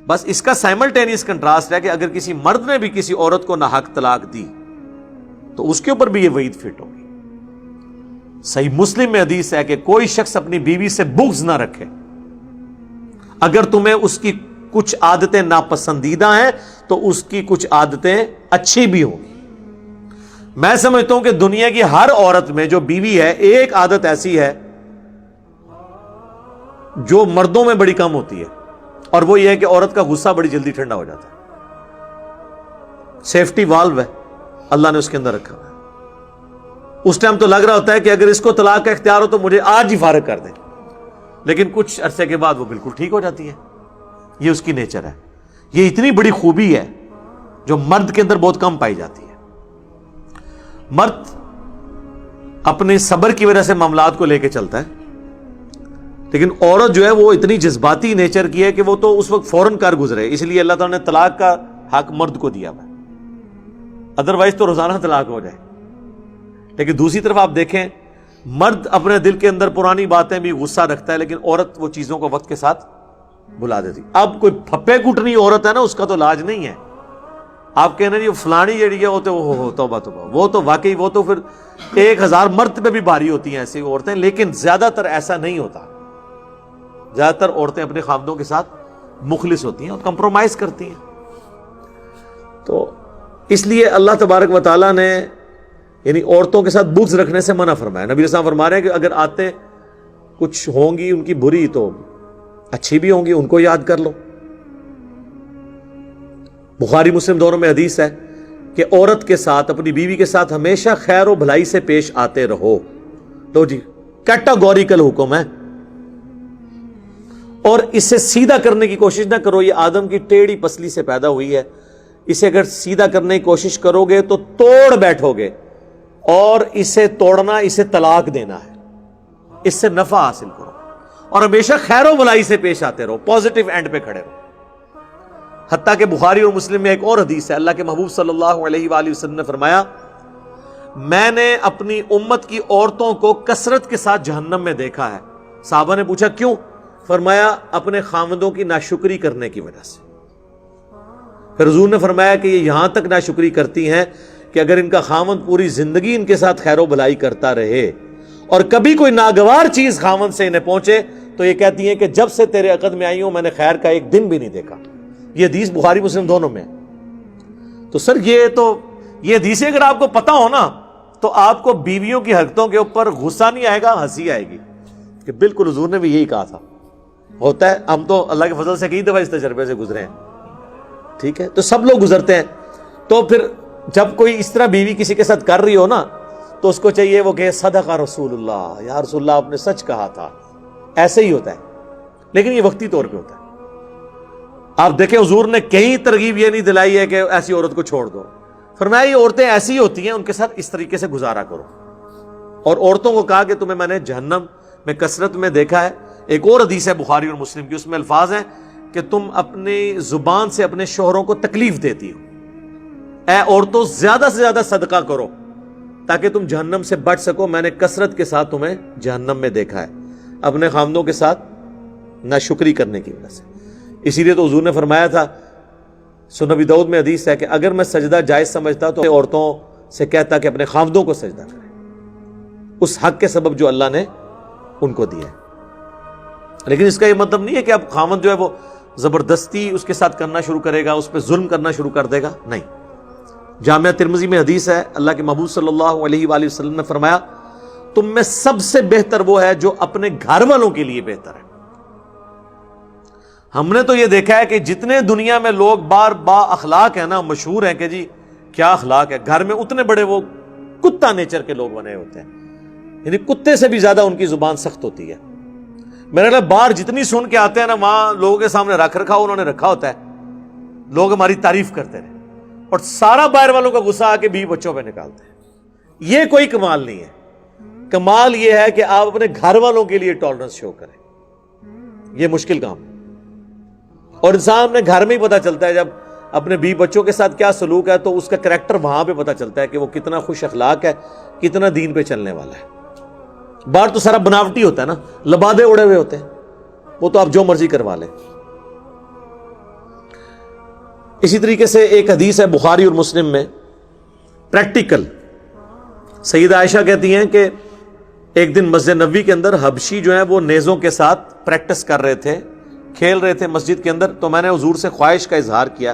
بس اس کا simultaneous contrast ہے کہ اگر کسی مرد نے بھی کسی عورت کو ناحق طلاق دی تو اس کے اوپر بھی یہ وعید فٹ ہوگی۔ صحیح مسلم میں حدیث ہے کہ کوئی شخص اپنی بیوی سے بغض نہ رکھے، اگر تمہیں اس کی کچھ عادتیں ناپسندیدہ ہیں تو اس کی کچھ عادتیں اچھی بھی ہوں گی۔ میں سمجھتا ہوں کہ دنیا کی ہر عورت میں جو بیوی ہے ایک عادت ایسی ہے جو مردوں میں بڑی کم ہوتی ہے، اور وہ یہ ہے کہ عورت کا غصہ بڑی جلدی ٹھنڈا ہو جاتا ہے۔ سیفٹی والو ہے اللہ نے اس کے اندر رکھا ہے۔ اس ٹائم تو لگ رہا ہوتا ہے کہ اگر اس کو طلاق کا اختیار ہو تو مجھے آج ہی فارغ کر دیں، لیکن کچھ عرصے کے بعد وہ بالکل ٹھیک ہو جاتی ہے۔ یہ اس کی نیچر ہے۔ یہ اتنی بڑی خوبی ہے جو مرد کے اندر بہت کم پائی جاتی ہے۔ مرد اپنے صبر کی وجہ سے معاملات کو لے کے چلتا ہے، لیکن عورت جو ہے وہ اتنی جذباتی نیچر کی ہے کہ وہ تو اس وقت فوراً کر گزرے، اس لیے اللہ تعالیٰ نے طلاق کا حق مرد کو دیا ہے، ادروائز تو روزانہ طلاق ہو جائے۔ لیکن دوسری طرف آپ دیکھیں مرد اپنے دل کے اندر پرانی باتیں بھی غصہ رکھتا ہے، لیکن عورت وہ چیزوں کو وقت کے ساتھ بھلا دیتی۔ اب کوئی پھپے کٹنی عورت ہے نا، اس کا تو علاج نہیں ہے۔ آپ کہنا جی فلانی جڑی ہے وہ تو توبہ توبہ، وہ تو واقعی وہ تو پھر 1000 مرد پہ بھی بھاری ہوتی ہیں ایسی عورتیں، لیکن زیادہ تر ایسا نہیں ہوتا۔ زیادہ تر عورتیں اپنے خاوندوں کے ساتھ مخلص ہوتی ہیں اور کمپرومائز کرتی ہیں۔ تو اس لیے اللہ تبارک و تعالیٰ نے یعنی عورتوں کے ساتھ بغض رکھنے سے منع فرمایا۔ نبی صلی اللہ علیہ وسلم فرما رہے ہیں کہ اگر آتے کچھ ہوں گی ان کی بری تو اچھی بھی ہوں گی، ان کو یاد کر لو۔ بخاری مسلم دونوں میں حدیث ہے کہ عورت کے ساتھ اپنی بیوی کے ساتھ ہمیشہ خیر و بھلائی سے پیش آتے رہو۔ تو جی کیٹاگوریکل حکم ہے، اور اسے سیدھا کرنے کی کوشش نہ کرو۔ یہ آدم کی ٹیڑھی پسلی سے پیدا ہوئی ہے، اسے اگر سیدھا کرنے کی کوشش کرو گے تو توڑ بیٹھو گے، اور اسے توڑنا اسے طلاق دینا ہے۔ اس سے نفع حاصل کرو اور ہمیشہ خیر و بھلائی سے پیش آتے رہو، پازیٹو اینڈ پہ کھڑے رہو۔ حتیٰ کہ بخاری اور مسلم میں ایک اور حدیث ہے، اللہ کے محبوب صلی اللہ علیہ وآلہ وسلم نے فرمایا میں نے اپنی امت کی عورتوں کو کثرت کے ساتھ جہنم میں دیکھا ہے۔ صحابہ نے پوچھا کیوں؟ فرمایا اپنے خاوندوں کی ناشکری کرنے کی وجہ سے۔ پھر حضور نے فرمایا کہ یہ یہاں تک ناشکری کرتی ہیں کہ اگر ان کا خاوند پوری زندگی ان کے ساتھ خیر و بھلائی کرتا رہے اور کبھی کوئی ناگوار چیز خاوند سے انہیں پہنچے تو یہ کہتی ہیں کہ جب سے تیرے عقد میں آئی ہوں میں نے خیر کا ایک دن بھی نہیں دیکھا۔ یہ حدیث بخاری مسلم دونوں میں۔ تو سر یہ حدیث اگر آپ کو پتہ ہو نا تو آپ کو بیویوں کی حرکتوں کے اوپر غصہ نہیں آئے گا، ہنسی آئے گی کہ بالکل حضور نے بھی یہی کہا تھا۔ ہوتا ہے، ہم تو اللہ کے فضل سے کئی دفعہ اس تجربے سے گزرے ہیں، ٹھیک ہے، تو سب لوگ گزرتے ہیں۔ تو پھر جب کوئی اس طرح بیوی کسی کے ساتھ کر رہی ہو نا تو اس کو چاہیے وہ کہ صدق رسول اللہ، یا رسول اللہ آپ نے سچ کہا تھا۔ ایسے ہی ہوتا ہے، لیکن یہ وقتی طور پہ ہوتا ہے۔ آپ دیکھیں حضور نے کہیں ترغیب یہ نہیں دلائی ہے کہ ایسی عورت کو چھوڑ دو، فرمایا یہ عورتیں ایسی ہوتی ہیں ان کے ساتھ اس طریقے سے گزارا کرو۔ اور عورتوں کو کہا کہ تمہیں میں نے جہنم میں کثرت میں دیکھا ہے۔ ایک اور حدیث ہے بخاری اور مسلم کی، اس میں الفاظ ہیں کہ تم اپنی زبان سے اپنے شوہروں کو تکلیف دیتی ہو، اے عورتوں زیادہ سے زیادہ صدقہ کرو تاکہ تم جہنم سے بچ سکو، میں نے کثرت کے ساتھ تمہیں جہنم میں دیکھا ہے اپنے خاوندوں کے ساتھ ناشکری کرنے کی وجہ سے۔ اسی لیے تو حضور نے فرمایا تھا، سنن ابی داؤد میں حدیث ہے کہ اگر میں سجدہ جائز سمجھتا تو عورتوں سے کہتا کہ اپنے خاوندوں کو سجدہ کریں، اس حق کے سبب جو اللہ نے ان کو دیا ہے۔ لیکن اس کا یہ مطلب نہیں ہے کہ اب خاوند جو ہے وہ زبردستی اس کے ساتھ کرنا شروع کرے گا، اس پہ ظلم کرنا شروع کر دے گا، نہیں۔ جامعہ ترمذی میں حدیث ہے، اللہ کے محبوب صلی اللہ علیہ وآلہ وسلم نے فرمایا تم میں سب سے بہتر وہ ہے جو اپنے گھر والوں کے لیے بہتر ہے۔ ہم نے تو یہ دیکھا ہے کہ جتنے دنیا میں لوگ با اخلاق ہیں نا، مشہور ہیں کہ جی کیا اخلاق ہے، گھر میں اتنے بڑے وہ کتا نیچر کے لوگ بنے ہوتے ہیں، یعنی کتے سے بھی زیادہ ان کی زبان سخت ہوتی ہے۔ میرے لیے باہر جتنی سن کے آتے ہیں نا، وہاں لوگوں کے سامنے رکھ رکھا انہوں نے رکھا ہوتا ہے، لوگ ہماری تعریف کرتے رہے اور سارا باہر والوں کا غصہ آ کے بیوی بچوں پہ نکالتے ہیں۔ یہ کوئی کمال نہیں ہے۔ کمال یہ ہے کہ آپ اپنے گھر والوں کے لیے ٹالرنس شو کریں، یہ مشکل کام ہے۔ اور انسان اپنے گھر میں ہی پتہ چلتا ہے، جب اپنے بیوی بچوں کے ساتھ کیا سلوک ہے تو اس کا کریکٹر وہاں پہ پتہ چلتا ہے کہ وہ کتنا خوش اخلاق ہے، کتنا دین پہ چلنے والا ہے۔ باہر تو سارا بناوٹی ہوتا ہے نا، لبادے اڑے ہوئے ہوتے ہیں، وہ تو آپ جو مرضی کروا لیں۔ اسی طریقے سے ایک حدیث ہے بخاری اور مسلم میں، پریکٹیکل، سیدہ عائشہ کہتی ہیں کہ ایک دن مسجد نبوی کے اندر حبشی جو ہیں وہ نیزوں کے ساتھ پریکٹس کر رہے تھے، کھیل رہے تھے مسجد کے اندر، تو میں نے حضور سے خواہش کا اظہار کیا،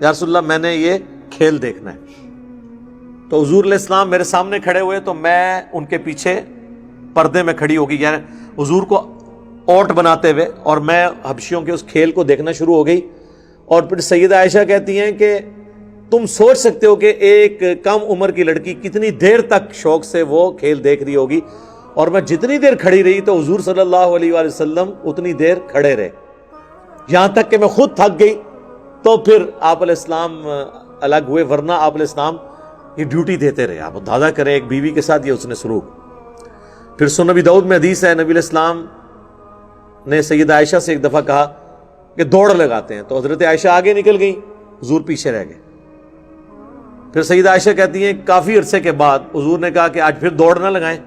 یا رسول اللہ میں نے یہ کھیل دیکھنا ہے۔ تو حضور علیہ السلام میرے سامنے کھڑے ہوئے تو میں ان کے پیچھے پردے میں کھڑی ہو گئی، یعنی حضور کو اوٹ بناتے ہوئے، اور میں حبشیوں کے اس کھیل کو دیکھنا شروع ہو گئی۔ اور پھر سیدہ عائشہ کہتی ہیں کہ تم سوچ سکتے ہو کہ ایک کم عمر کی لڑکی کتنی دیر تک شوق سے وہ کھیل دیکھ رہی ہوگی، اور میں جتنی دیر کھڑی رہی تو حضور صلی اللہ علیہ وآلہ وسلم اتنی دیر کھڑے رہے، یہاں تک کہ میں خود تھک گئی۔ تو پھر آپ علیہ السلام الگ ہوئے، ورنہ آپ علیہ السلام یہ ڈیوٹی دیتے رہے۔ آپ اندازہ کریں ایک بیوی کے ساتھ یہ اس نے سلوک۔ پھر سنن نبی داؤد میں حدیث ہے، نبی علیہ السلام نے سیدہ عائشہ سے ایک دفعہ کہا کہ دوڑ لگاتے ہیں، تو حضرت عائشہ آگے نکل گئی، حضور پیچھے رہ گئے۔ پھر سیدہ عائشہ کہتی ہیں کافی عرصے کے بعد حضور نے کہا کہ آج پھر دوڑ نہ لگائیں،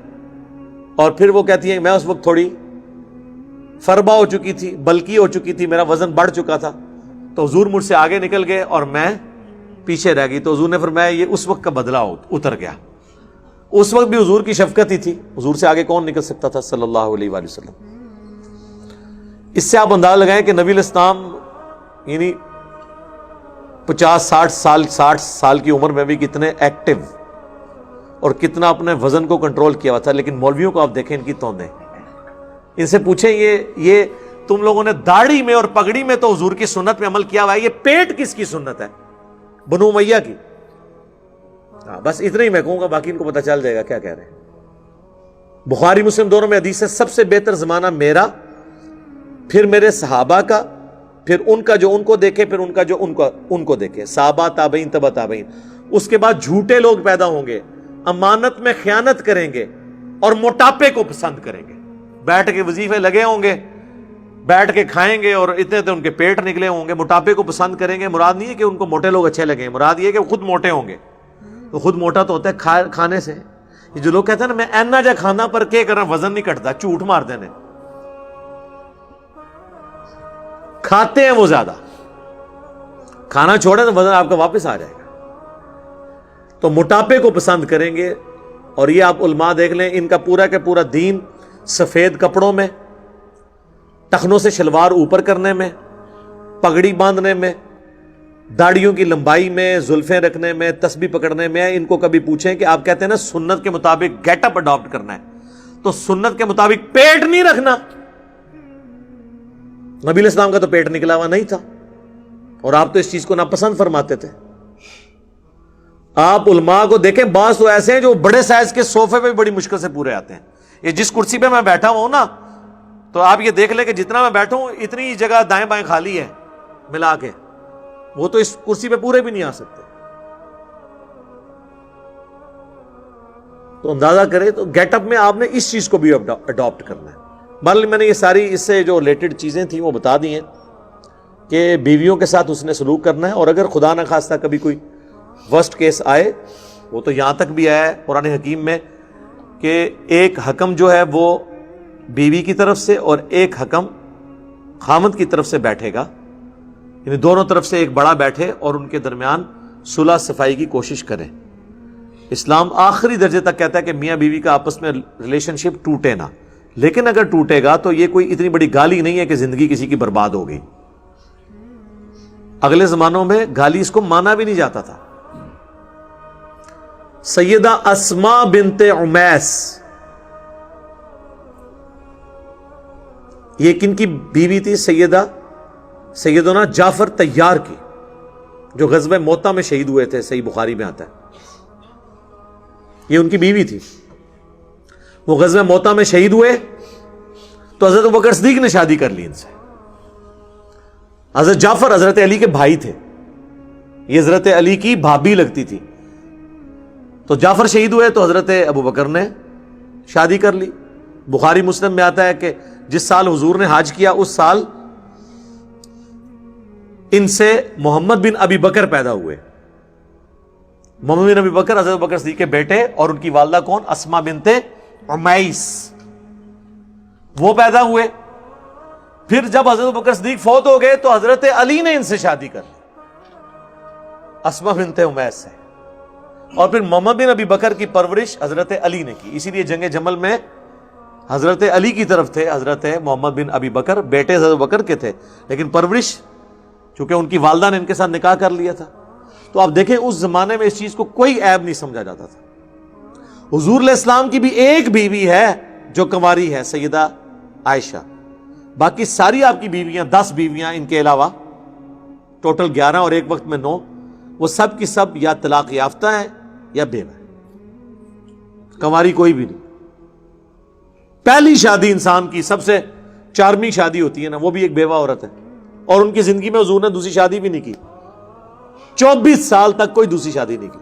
اور پھر وہ کہتی ہیں میں اس وقت تھوڑی فربا ہو چکی تھی، بلکی ہو چکی تھی، میرا وزن بڑھ چکا تھا، تو حضور مجھ سے آگے نکل گئے اور میں پیچھے رہ گئی۔ تو حضور نے فرمایا یہ اس وقت کا بدلہ اتر گیا۔ اس وقت بھی حضور کی شفقت ہی تھی، حضور سے آگے کون نکل سکتا تھا صلی اللہ علیہ وآلہ وسلم۔ اس سے آپ اندازہ لگائیں کہ نبی علیہ السلام یعنی 50-60 سال کی عمر میں بھی کتنے ایکٹیو اور کتنا اپنے وزن کو کنٹرول کیا ہوا تھا۔ لیکن مولویوں کو آپ دیکھیں ان کی توندیں، ان سے پوچھیں یہ تم لوگوں نے داڑھی میں اور پگڑی میں تو حضور کی سنت میں عمل کیا ہوا ہے، یہ پیٹ کس کی سنت ہے؟ بنو امیہ کی۔ بس اتنا ہی میں کہوں گا، باقی ان کو پتہ چل جائے گا کیا کہہ رہے ہیں۔ بخاری مسلم دونوں میں حدیث ہے سب سے بہتر زمانہ میرا، پھر میرے صحابہ کا، پھر ان کا جو ان کو دیکھے، پھر ان کا جو ان کو دیکھے، صحابہ تابعین تبع تابعین۔ اس کے بعد جھوٹے لوگ پیدا ہوں گے، امانت میں خیانت کریں گے اور موٹاپے کو پسند کریں گے، بیٹھ کے وظیفے لگے ہوں گے، بیٹھ کے کھائیں گے اور اتنے تو ان کے پیٹ نکلے ہوں گے، موٹاپے کو پسند کریں گے۔ مراد نہیں ہے کہ ان کو موٹے لوگ اچھے لگیں، مراد یہ ہے کہ خود موٹے ہوں گے۔ تو خود موٹا تو ہوتا ہے کھانے سے۔ یہ جو لوگ کہتے ہیں نا میں اینا جا کھانا پر کیا کرنا، وزن نہیں کٹتا، جھوٹ مار دینے، کھاتے ہیں وہ زیادہ، کھانا چھوڑیں تو وزن آپ کا واپس آ جائے گا۔ تو موٹاپے کو پسند کریں گے، اور یہ آپ علماء دیکھ لیں، ان کا پورا کا پورا دین سفید کپڑوں میں، ٹخنوں سے شلوار اوپر کرنے میں، پگڑی باندھنے میں، داڑھیوں کی لمبائی میں، زلفیں رکھنے میں، تسبیح پکڑنے میں۔ ان کو کبھی پوچھیں کہ آپ کہتے ہیں نا سنت کے مطابق گیٹ اپ اڈاپٹ کرنا ہے، تو سنت کے مطابق پیٹ نہیں رکھنا۔ نبی علیہ السلام کا تو پیٹ نکلا ہوا نہیں تھا، اور آپ تو اس چیز کو ناپسند فرماتے تھے۔ آپ علماء کو دیکھیں، بعض تو ایسے ہیں جو بڑے سائز کے صوفے پہ بڑی مشکل سے پورے آتے ہیں۔ یہ جس کرسی پہ میں بیٹھا ہوں نا، تو آپ یہ دیکھ لیں کہ جتنا میں بیٹھا ہوں اتنی جگہ دائیں بائیں خالی ہے ملا کے، وہ تو اس کرسی پہ پورے بھی نہیں آ سکتے۔ تو اندازہ کریں، تو گیٹ اپ میں آپ نے اس چیز کو بھی اڈاپٹ کرنا ہے۔ بہرحال میں نے یہ ساری اس سے جو ریلیٹڈ چیزیں تھیں وہ بتا دی ہیں کہ بیویوں کے ساتھ اس نے سلوک کرنا ہے، اور اگر خدا نہ خواستہ کبھی کوئی ورسٹ کیس آئے، وہ تو یہاں تک بھی آیا ہے قرآن حکیم میں کہ ایک حکم جو ہے وہ بیوی کی طرف سے اور ایک حکم خامد کی طرف سے بیٹھے گا، یعنی دونوں طرف سے ایک بڑا بیٹھے اور ان کے درمیان صلح صفائی کی کوشش کریں۔ اسلام آخری درجے تک کہتا ہے کہ میاں بیوی کا آپس میں ریلیشن شپ ٹوٹے نہ، لیکن اگر ٹوٹے گا تو یہ کوئی اتنی بڑی گالی نہیں ہے کہ زندگی کسی کی برباد ہو گئی۔ اگلے زمانوں میں گالی اس کو مانا بھی نہیں جاتا تھا۔ سیدہ اسماء بنت عمیس، یہ کن کی بیوی تھی؟ سیدنا جعفر طیار کی، جو غزوہ موتا میں شہید ہوئے تھے، صحیح بخاری میں آتا ہے، یہ ان کی بیوی تھی۔ وہ غزوہ موتا میں شہید ہوئے تو حضرت ابوبکر صدیق نے شادی کر لی ان سے۔ حضرت جعفر حضرت علی کے بھائی تھے، یہ حضرت علی کی بھابھی لگتی تھی۔ تو جعفر شہید ہوئے تو حضرت ابوبکر نے شادی کر لی۔ بخاری مسلم میں آتا ہے کہ جس سال حضور نے حج کیا اس سال ان سے محمد بن ابی بکر پیدا ہوئے۔ محمد بن ابی بکر حضرت ابوبکر صدیق کے بیٹے، اور ان کی والدہ کون؟ اسماء بنت عمیس، وہ پیدا ہوئے۔ پھر جب حضرت ابوبکر صدیق فوت ہو گئے تو حضرت علی نے ان سے شادی کر لی۔ اسما بنت امیس سے، اور پھر محمد بن ابی بکر کی پرورش حضرت علی نے کی، اسی لیے جنگ جمل میں حضرت علی کی طرف تھے حضرت محمد بن ابی بکر، بیٹے حضرت بکر کے تھے، لیکن پرورش چونکہ ان کی والدہ نے ان کے ساتھ نکاح کر لیا تھا۔ تو آپ دیکھیں اس زمانے میں اس چیز کو کوئی عیب نہیں سمجھا جاتا تھا۔ حضور علیہ السلام کی بھی ایک بیوی ہے جو کنواری ہے، سیدہ عائشہ، باقی ساری آپ کی بیویاں 10 بیویاں ان کے علاوہ ٹوٹل 11 اور ایک وقت میں 9، وہ سب کی سب یا طلاق یافتہ ہیں یا بیوہ ہیں، کنواری کوئی بھی نہیں۔ پہلی شادی انسان کی سب سے 4ویں شادی ہوتی ہے نا، وہ بھی ایک بیوہ عورت ہے، اور ان کی زندگی میں حضور نے دوسری شادی بھی نہیں کی، 24 سال تک کوئی دوسری شادی نہیں کی۔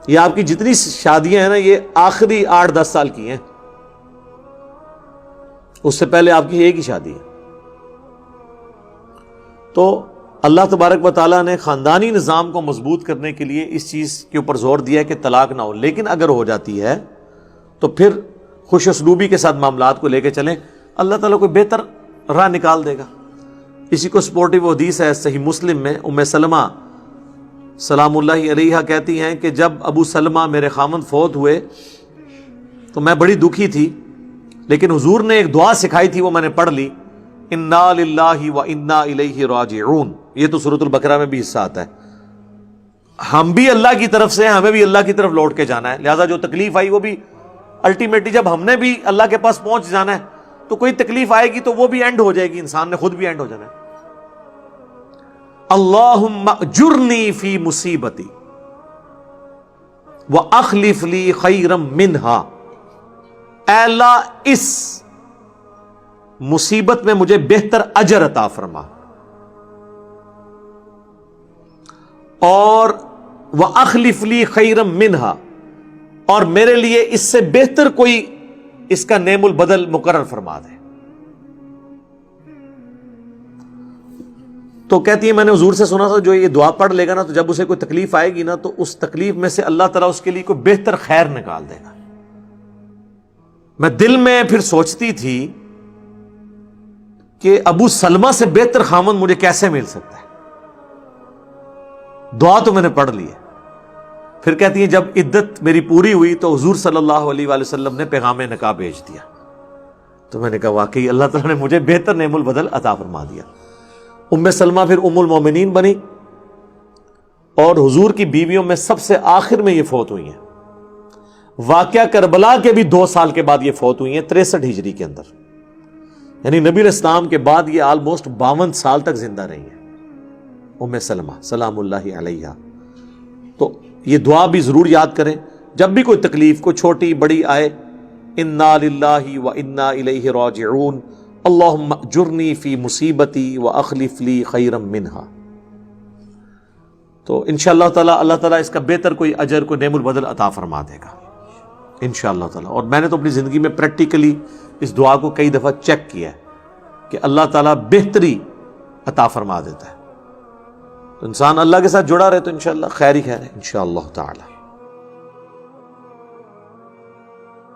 یہ آپ کی جتنی شادیاں ہیں نا، یہ آخری 8-10 سال کی ہیں، اس سے پہلے آپ کی ایک ہی شادی ہے۔ تو اللہ تبارک و تعالیٰ نے خاندانی نظام کو مضبوط کرنے کے لیے اس چیز کے اوپر زور دیا ہے کہ طلاق نہ ہو، لیکن اگر ہو جاتی ہے تو پھر خوش اسلوبی کے ساتھ معاملات کو لے کے چلیں، اللہ تعالیٰ کوئی بہتر راہ نکال دے گا۔ اسی کو سپورٹیو حدیث ہے صحیح مسلم میں، ام سلمہ سلام اللہ علیہا کہتی ہیں کہ جب ابو سلمہ میرے خامند فوت ہوئے تو میں بڑی دکھی تھی، لیکن حضور نے ایک دعا سکھائی تھی، وہ میں نے پڑھ لی، انا للہ و انا الیہ راجعون۔ یہ تو سورۃ البقرہ میں بھی حصہ آتا ہے، ہم بھی اللہ کی طرف سے ہیں، ہمیں بھی اللہ کی طرف لوٹ کے جانا ہے، لہٰذا جو تکلیف آئی وہ بھی الٹیمیٹلی جب ہم نے بھی اللہ کے پاس پہنچ جانا ہے تو کوئی تکلیف آئے گی تو وہ بھی اینڈ ہو جائے گی، انسان نے خود بھی اینڈ ہو جانا ہے۔ اللہم اجرنی فی مصیبتی واخلف لی خیرا منہا، اے اللہ اس مصیبت میں مجھے بہتر اجر عطا فرما، اور واخلف لی خیرا منہا، اور میرے لیے اس سے بہتر کوئی اس کا نعم البدل مقرر فرما دے۔ تو کہتی ہے میں نے حضور سے سنا تھا جو یہ دعا پڑھ لے گا نا، تو جب اسے کوئی تکلیف آئے گی نا تو اس تکلیف میں سے اللہ تعالیٰ اس کے لیے کوئی بہتر خیر نکال دے گا۔ میں دل میں پھر سوچتی تھی کہ ابو سلمہ سے بہتر خامند مجھے کیسے مل سکتا ہے، دعا تو میں نے پڑھ لی ہے۔ پھر کہتی ہیں جب عدت میری پوری ہوئی تو حضور صلی اللہ علیہ وآلہ وسلم نے پیغام نکاح بھیج دیا، تو میں نے کہا واقعی اللہ تعالیٰ نے مجھے بہتر نعم البدل عطا فرما دیا۔ ام سلمہ پھر ام المومنین بنی، اور حضور کی بیویوں میں سب سے آخر میں یہ فوت ہوئی ہیں۔ واقعہ کربلا کے بھی 2 سال کے بعد یہ فوت ہوئی ہیں، 63 ہجری کے اندر، یعنی نبی علیہ السلام کے بعد یہ آلموسٹ 52 سال تک زندہ رہی ہیں ام سلمہ سلام اللہ علیہا۔ تو یہ دعا بھی ضرور یاد کریں، جب بھی کوئی تکلیف کوئی چھوٹی بڑی آئے، انا للہ و انا الیہ راجعون، اللہم اجرنی فی مصیبتی واخلف لی خیرا منہا۔ تو انشاءاللہ تعالی اللہ تعالیٰ اس کا بہتر کوئی اجر کوئی نعم البدل عطا فرما دے گا انشاءاللہ تعالیٰ۔ اور میں نے تو اپنی زندگی میں پریکٹیکلی اس دعا کو کئی دفعہ چیک کیا ہے کہ اللہ تعالیٰ بہتری عطا فرما دیتا ہے۔ تو انسان اللہ کے ساتھ جڑا رہے تو انشاءاللہ خیر ہی خیر ہے انشاءاللہ تعالی۔